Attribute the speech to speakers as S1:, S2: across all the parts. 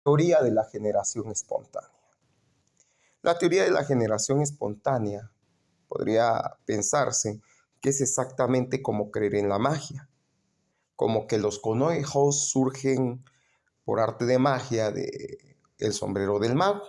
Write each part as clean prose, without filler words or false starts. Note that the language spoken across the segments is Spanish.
S1: Teoría de la generación espontánea. La teoría de la generación espontánea podría pensarse que es exactamente como creer en la magia, como que los conejos surgen por arte de magia de el sombrero del mago,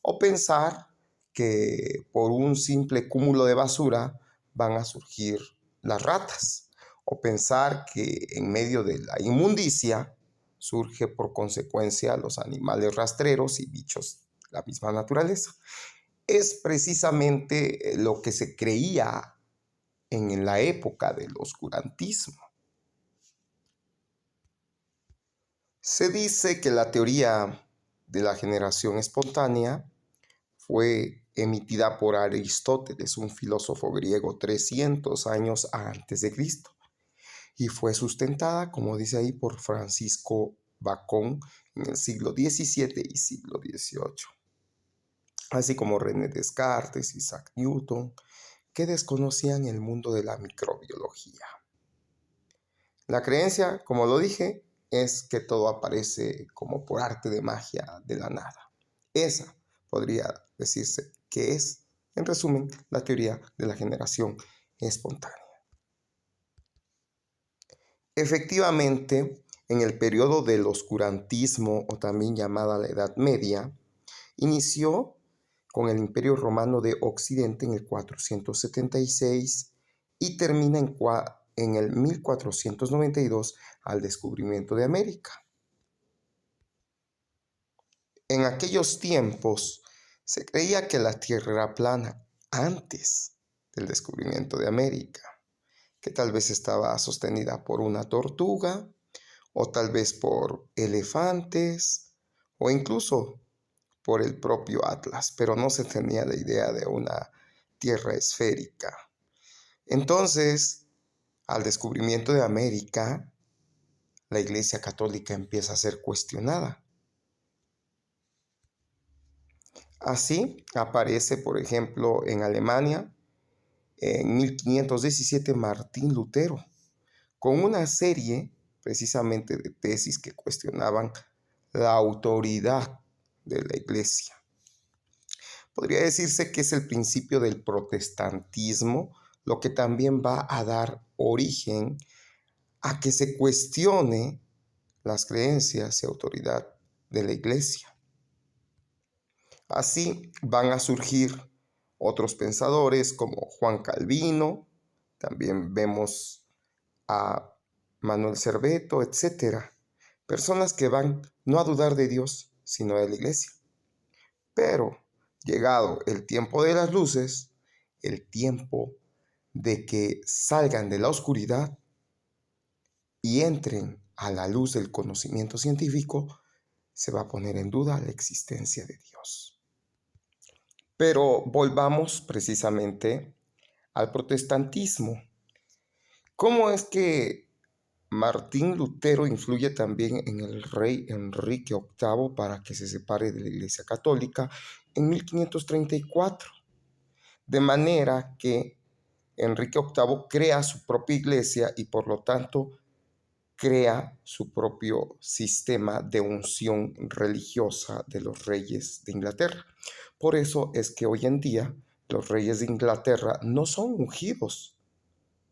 S1: o pensar que por un simple cúmulo de basura van a surgir las ratas, o pensar que en medio de la inmundicia surge por consecuencia los animales rastreros y bichos de la misma naturaleza. Es precisamente lo que se creía en la época del oscurantismo. Se dice que la teoría de la generación espontánea fue emitida por Aristóteles, un filósofo griego 300 años antes de Cristo, y fue sustentada, como dice ahí, por Francisco Bacón en el siglo XVII y siglo XVIII, así como René Descartes, Isaac Newton, que desconocían el mundo de la microbiología. La creencia, como lo dije, es que todo aparece como por arte de magia de la nada. Esa podría decirse que es, en resumen, la teoría de la generación espontánea. Efectivamente, en el periodo del oscurantismo, o también llamada la Edad Media, inició con el Imperio Romano de Occidente en el 476 y termina en el 1492 al descubrimiento de América. En aquellos tiempos se creía que la Tierra era plana antes del descubrimiento de América, que tal vez estaba sostenida por una tortuga, o tal vez por elefantes, o incluso por el propio Atlas, pero no se tenía la idea de una tierra esférica. Entonces, al descubrimiento de América, la Iglesia Católica empieza a ser cuestionada. Así aparece, por ejemplo, en Alemania, en 1517, Martín Lutero, con una serie precisamente de tesis que cuestionaban la autoridad de la Iglesia. Podría decirse que es el principio del protestantismo, lo que también va a dar origen a que se cuestione las creencias y autoridad de la Iglesia. Así van a surgir otros pensadores como Juan Calvino, también vemos a Manuel Serveto, etcétera. Personas que van no a dudar de Dios, sino de la Iglesia. Pero llegado el tiempo de las luces, el tiempo de que salgan de la oscuridad y entren a la luz del conocimiento científico, se va a poner en duda la existencia de Dios. Pero volvamos precisamente al protestantismo. ¿Cómo es que Martín Lutero influye también en el rey Enrique VIII para que se separe de la Iglesia Católica en 1534? De manera que Enrique VIII crea su propia iglesia y por lo tanto crea su propio sistema de unción religiosa de los reyes de Inglaterra. Por eso es que hoy en día los reyes de Inglaterra no son ungidos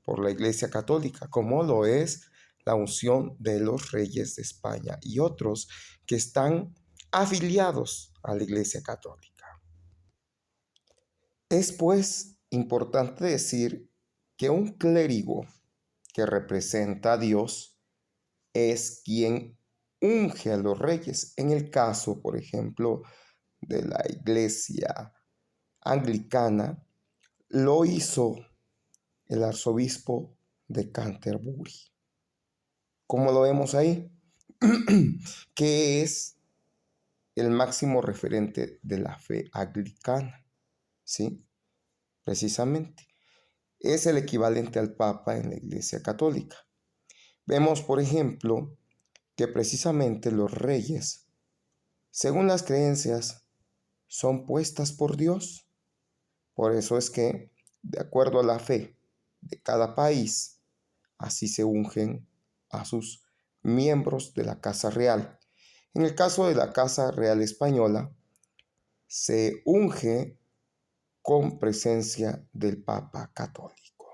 S1: por la Iglesia Católica, como lo es la unción de los reyes de España y otros que están afiliados a la Iglesia Católica. Es pues importante decir que un clérigo que representa a Dios es quien unge a los reyes. En el caso, por ejemplo, de la Iglesia anglicana, lo hizo el arzobispo de Canterbury. Como lo vemos ahí, que es el máximo referente de la fe anglicana, ¿sí? Precisamente. Es el equivalente al Papa en la Iglesia Católica. Vemos, por ejemplo, que precisamente los reyes, según las creencias, son puestas por Dios. Por eso es que, de acuerdo a la fe de cada país, así se ungen a sus miembros de la Casa Real. En el caso de la Casa Real Española, se unge con presencia del Papa Católico.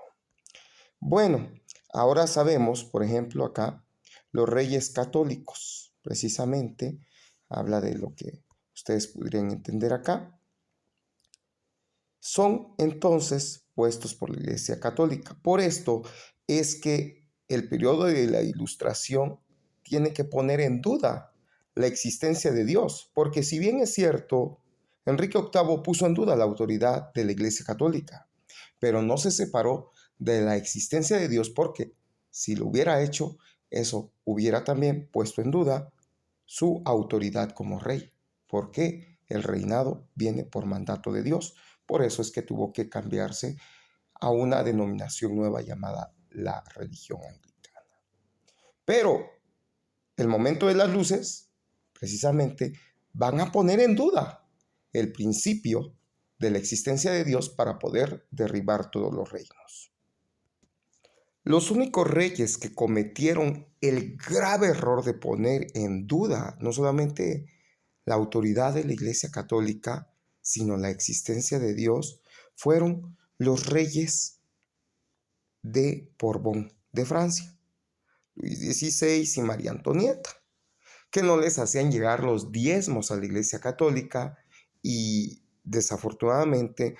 S1: Bueno, ahora sabemos, por ejemplo, acá, los reyes católicos, precisamente, habla de lo que ustedes podrían entender acá, son entonces puestos por la Iglesia Católica. Por esto es que el periodo de la Ilustración tiene que poner en duda la existencia de Dios, porque si bien es cierto, Enrique VIII puso en duda la autoridad de la Iglesia Católica, pero no se separó de la existencia de Dios porque si lo hubiera hecho, eso hubiera también puesto en duda su autoridad como rey, porque el reinado viene por mandato de Dios. Por eso es que tuvo que cambiarse a una denominación nueva llamada la religión anglicana. Pero el momento de las luces, precisamente, van a poner en duda el principio de la existencia de Dios para poder derribar todos los reinos. Los únicos reyes que cometieron el grave error de poner en duda no solamente la autoridad de la Iglesia Católica, sino la existencia de Dios, fueron los reyes de Borbón de Francia, Luis XVI y María Antonieta, que no les hacían llegar los diezmos a la Iglesia Católica y desafortunadamente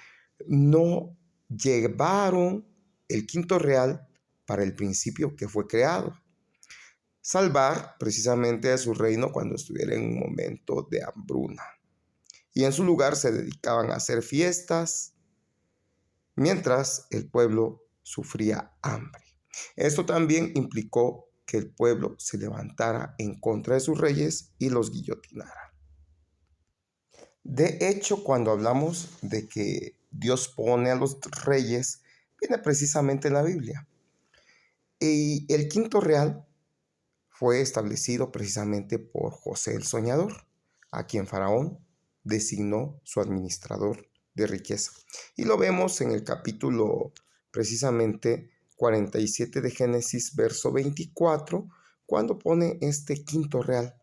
S1: no llevaron el quinto real para el principio que fue creado, salvar precisamente a su reino cuando estuviera en un momento de hambruna. Y en su lugar se dedicaban a hacer fiestas mientras el pueblo sufría hambre. Esto también implicó que el pueblo se levantara en contra de sus reyes y los guillotinara. De hecho, cuando hablamos de que Dios pone a los reyes, viene precisamente en la Biblia. Y el quinto real fue establecido precisamente por José el Soñador, a quien Faraón designó su administrador de riqueza. Y lo vemos en el capítulo precisamente 47 de Génesis, verso 24, cuando pone este quinto real.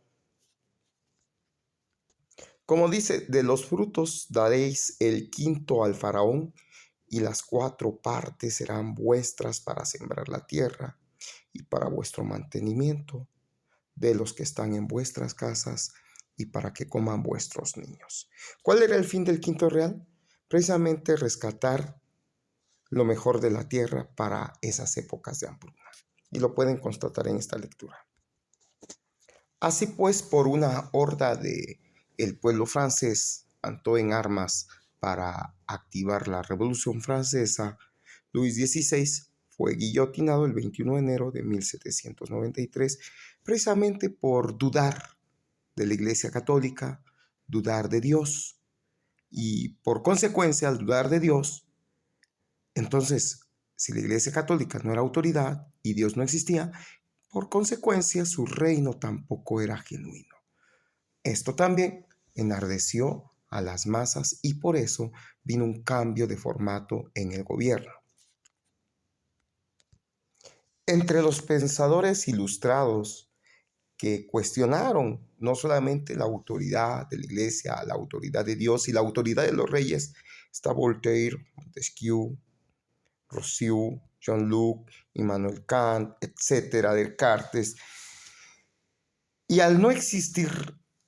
S1: Como dice, de los frutos daréis el quinto al Faraón, y las 4 partes serán vuestras para sembrar la tierra y para vuestro mantenimiento de los que están en vuestras casas y para que coman vuestros niños. ¿Cuál era el fin del quinto real? Precisamente rescatar lo mejor de la tierra para esas épocas de hambruna. Y lo pueden constatar en esta lectura. Así pues, por una horda de el pueblo francés levantó en armas para activar la Revolución Francesa, Luis XVI fue guillotinado el 21 de enero de 1793, precisamente por dudar de la Iglesia Católica, dudar de Dios, y por consecuencia, al dudar de Dios, entonces, si la Iglesia Católica no era autoridad y Dios no existía, por consecuencia su reino tampoco era genuino. Esto también enardeció a las masas y por eso vino un cambio de formato en el gobierno. Entre los pensadores ilustrados que cuestionaron no solamente la autoridad de la Iglesia, la autoridad de Dios y la autoridad de los reyes, está Voltaire, Montesquieu, Rousseau, Jean-Luc, Immanuel Kant, etcétera, Descartes. Y al no existir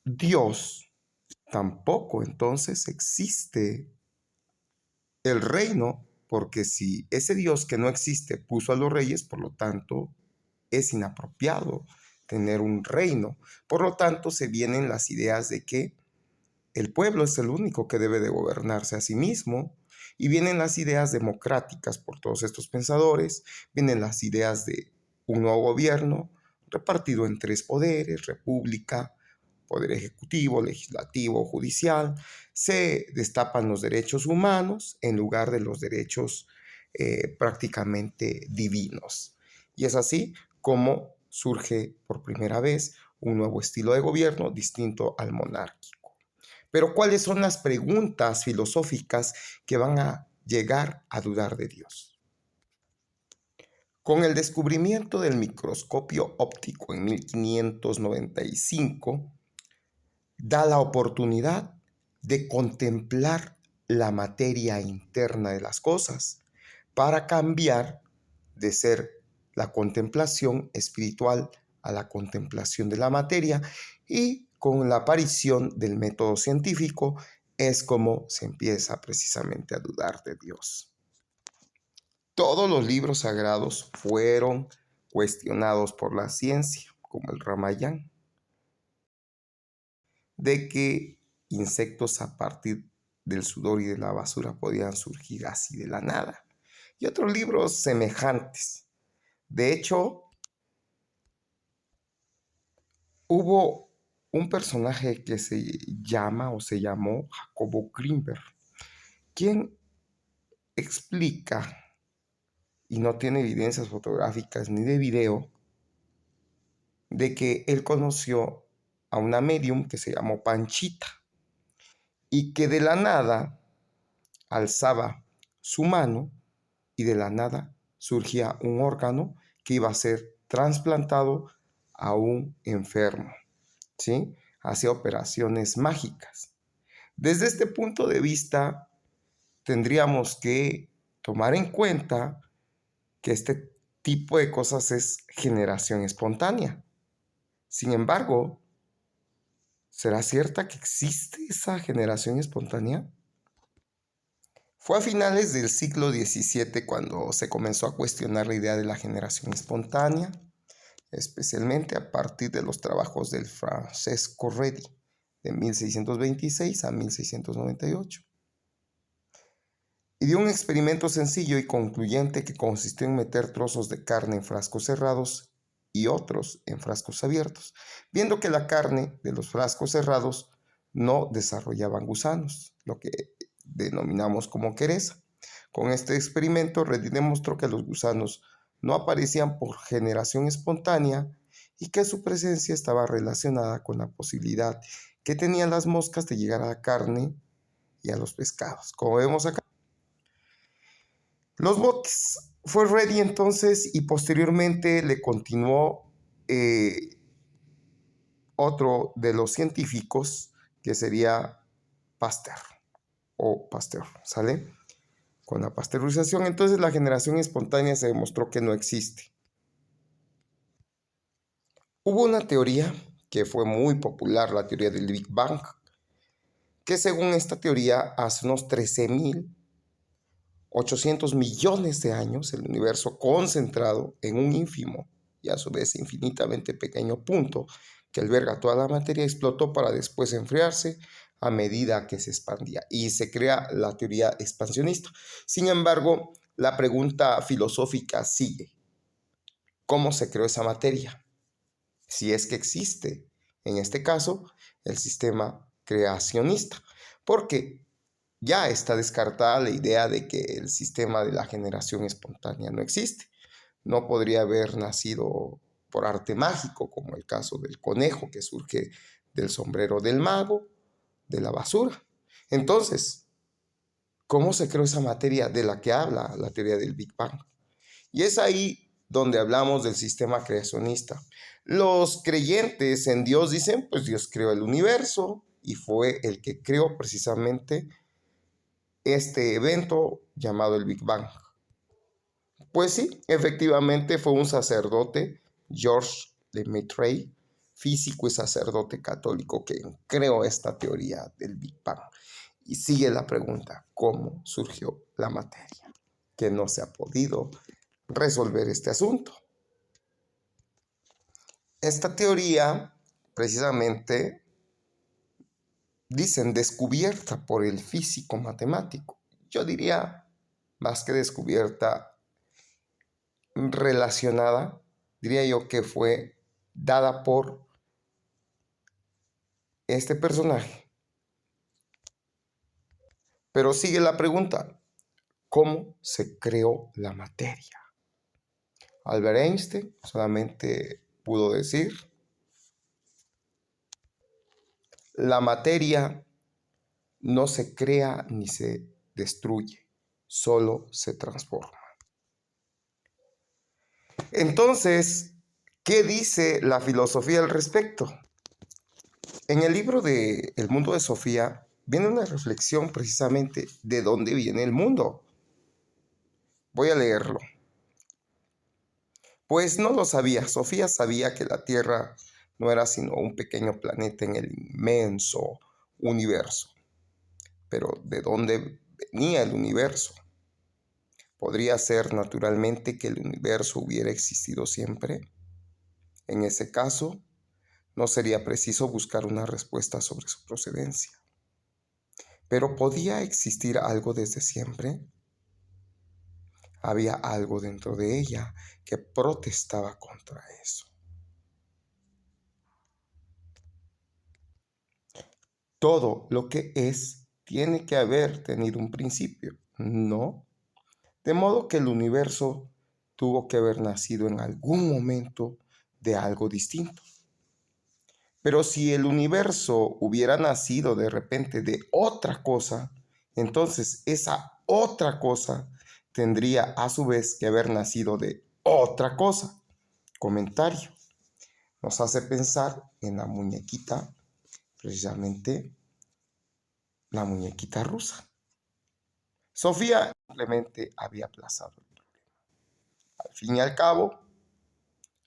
S1: Dios, tampoco entonces existe el reino, porque si ese Dios que no existe puso a los reyes, por lo tanto es inapropiado tener un reino. Por lo tanto se vienen las ideas de que el pueblo es el único que debe de gobernarse a sí mismo, y vienen las ideas democráticas por todos estos pensadores, vienen las ideas de un nuevo gobierno repartido en 3 poderes: república, poder ejecutivo, legislativo, judicial. Se destapan los derechos humanos en lugar de los derechos prácticamente divinos. Y es así como surge por primera vez un nuevo estilo de gobierno distinto al monárquico. Pero ¿cuáles son las preguntas filosóficas que van a llegar a dudar de Dios? Con el descubrimiento del microscopio óptico en 1595, da la oportunidad de contemplar la materia interna de las cosas para cambiar de ser la contemplación espiritual a la contemplación de la materia, y con la aparición del método científico es como se empieza precisamente a dudar de Dios. Todos los libros sagrados fueron cuestionados por la ciencia, como el Ramayana, de que insectos a partir del sudor y de la basura podían surgir así de la nada, y otros libros semejantes. De hecho, hubo un personaje que se llama o se llamó Jacobo Grinberg, quien explica, y no tiene evidencias fotográficas ni de video, de que él conoció a una medium que se llamó Panchita y que de la nada alzaba su mano y de la nada surgía un órgano que iba a ser trasplantado a un enfermo, ¿sí? Hacía operaciones mágicas. Desde este punto de vista, tendríamos que tomar en cuenta que este tipo de cosas es generación espontánea. Sin embargo, ¿será cierta que existe esa generación espontánea? Fue a finales del siglo XVII cuando se comenzó a cuestionar la idea de la generación espontánea, especialmente a partir de los trabajos del Francesco Redi, de 1626 a 1698. Y de un experimento sencillo y concluyente que consistió en meter trozos de carne en frascos cerrados y otros en frascos abiertos, viendo que la carne de los frascos cerrados no desarrollaban gusanos, lo que denominamos como quereza. Con este experimento, Reddy demostró que los gusanos no aparecían por generación espontánea y que su presencia estaba relacionada con la posibilidad que tenían las moscas de llegar a la carne y a los pescados. Como vemos acá, los botes. Fue Reddy entonces y posteriormente le continuó otro de los científicos que sería Pasteur Pasteur, ¿sale? Con la pasteurización, entonces la generación espontánea se demostró que no existe. Hubo una teoría que fue muy popular, la teoría del Big Bang, que según esta teoría, hace unos 13.800 millones de años, el universo concentrado en un ínfimo y a su vez infinitamente pequeño punto que alberga toda la materia explotó para después enfriarse a medida que se expandía y se crea la teoría expansionista. Sin embargo, la pregunta filosófica sigue: ¿cómo se creó esa materia? Si es que existe, en este caso, el sistema creacionista, porque ya está descartada la idea de que el sistema de la generación espontánea no existe. No podría haber nacido por arte mágico, como el caso del conejo que surge del sombrero del mago, de la basura. Entonces, ¿cómo se creó esa materia de la que habla la teoría del Big Bang? Y es ahí donde hablamos del sistema creacionista. Los creyentes en Dios dicen, pues Dios creó el universo y fue el que creó precisamente este evento llamado el Big Bang. Pues sí, efectivamente fue un sacerdote, Georges Lemaitre, físico y sacerdote católico, que creó esta teoría del Big Bang. Y sigue la pregunta: ¿cómo surgió la materia? Que no se ha podido resolver este asunto. Esta teoría, precisamente, dicen descubierta por el físico matemático. Yo diría, más que descubierta, relacionada, diría yo que fue dada por este personaje. Pero sigue la pregunta: ¿cómo se creó la materia? Albert Einstein solamente pudo decir: la materia no se crea ni se destruye, solo se transforma. Entonces, ¿qué dice la filosofía al respecto? En el libro de El mundo de Sofía viene una reflexión precisamente de dónde viene el mundo. Voy a leerlo. Pues no lo sabía. Sofía sabía que la Tierra no era sino un pequeño planeta en el inmenso universo. Pero ¿de dónde venía el universo? ¿Podría ser naturalmente que el universo hubiera existido siempre? En ese caso, no sería preciso buscar una respuesta sobre su procedencia. ¿Pero podía existir algo desde siempre? Había algo dentro de ella que protestaba contra eso. Todo lo que es tiene que haber tenido un principio, ¿no? De modo que el universo tuvo que haber nacido en algún momento de algo distinto. Pero si el universo hubiera nacido de repente de otra cosa, entonces esa otra cosa tendría a su vez que haber nacido de otra cosa. Comentario. Nos hace pensar en la muñequita, precisamente la muñequita rusa. Sofía simplemente había aplazado el problema. Al fin y al cabo,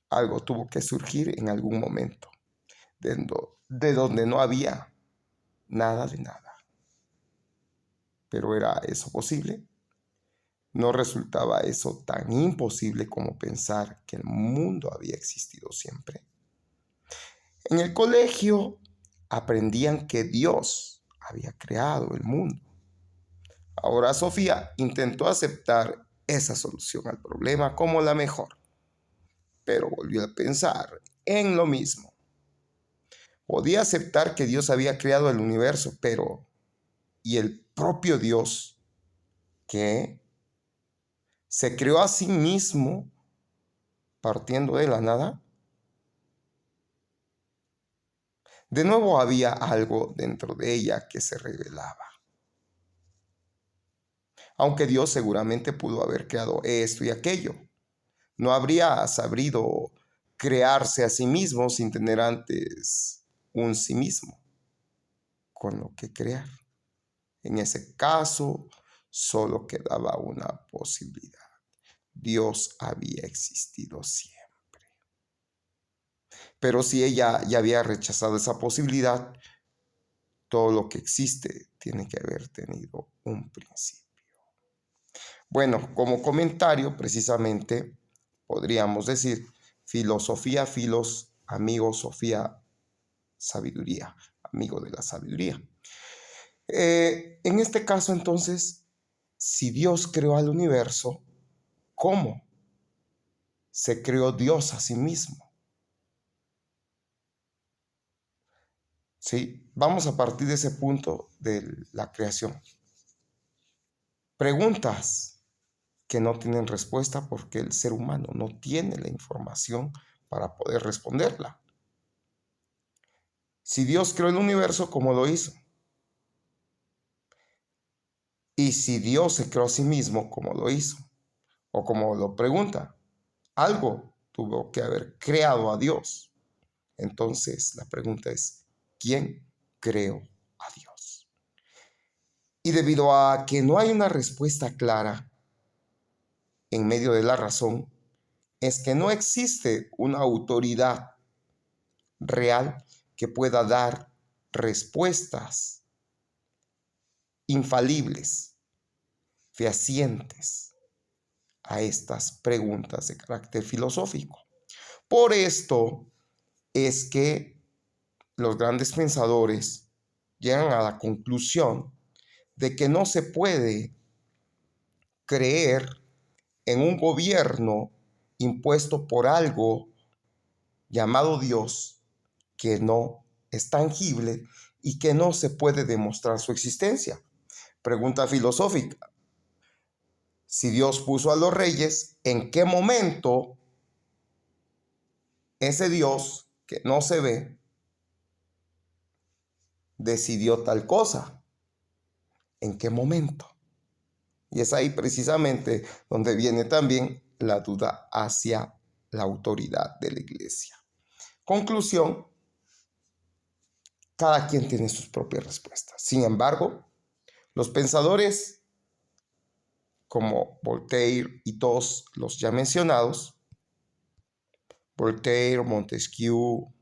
S1: algo tuvo que surgir en algún momento, de donde no había nada de nada. ¿Pero era eso posible? ¿No resultaba eso tan imposible como pensar que el mundo había existido siempre? En el colegio aprendían que Dios había creado el mundo. Ahora Sofía intentó aceptar esa solución al problema como la mejor, pero volvió a pensar en lo mismo. Podía aceptar que Dios había creado el universo, pero ¿y el propio Dios que se creó a sí mismo partiendo de la nada? De nuevo había algo dentro de ella que se revelaba. Aunque Dios seguramente pudo haber creado esto y aquello, no habría sabido crearse a sí mismo sin tener antes un sí mismo con lo que crear. En ese caso, solo quedaba una posibilidad. Dios había existido siempre. Pero si ella ya había rechazado esa posibilidad, todo lo que existe tiene que haber tenido un principio. Bueno, como comentario, precisamente, podríamos decir filosofía, filos, amigo, Sofía, sabiduría, amigo de la sabiduría. En este caso, entonces, si Dios creó al universo, ¿cómo se creó Dios a sí mismo? ¿Sí? Vamos a partir de ese punto de la creación. Preguntas que no tienen respuesta porque el ser humano no tiene la información para poder responderla. Si Dios creó el universo, ¿cómo lo hizo? Y si Dios se creó a sí mismo, ¿cómo lo hizo? O como lo pregunta, algo tuvo que haber creado a Dios. Entonces la pregunta es, ¿quién creó a Dios? Y debido a que no hay una respuesta clara en medio de la razón, es que no existe una autoridad real que pueda dar respuestas infalibles, fehacientes a estas preguntas de carácter filosófico. Por esto es que los grandes pensadores llegan a la conclusión de que no se puede creer en un gobierno impuesto por algo llamado Dios que no es tangible y que no se puede demostrar su existencia. Pregunta filosófica. Si Dios puso a los reyes, ¿en qué momento ese Dios que no se ve decidió tal cosa? ¿En qué momento? Y es ahí precisamente donde viene también la duda hacia la autoridad de la iglesia. Conclusión, cada quien tiene sus propias respuestas. Sin embargo, los pensadores como Voltaire y todos los ya mencionados, Voltaire, Montesquieu,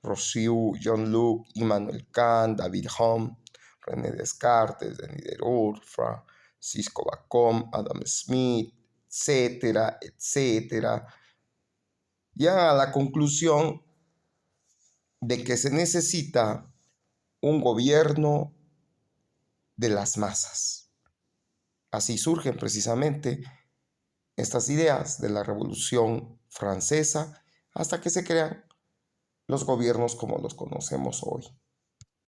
S1: Rousseau, John Locke, Immanuel Kant, David Hume, René Descartes, Denis Diderot, Francisco Bacon, Adam Smith, etcétera, etcétera, llegan a la conclusión de que se necesita un gobierno de las masas. Así surgen precisamente estas ideas de la Revolución Francesa hasta que se crean los gobiernos como los conocemos hoy.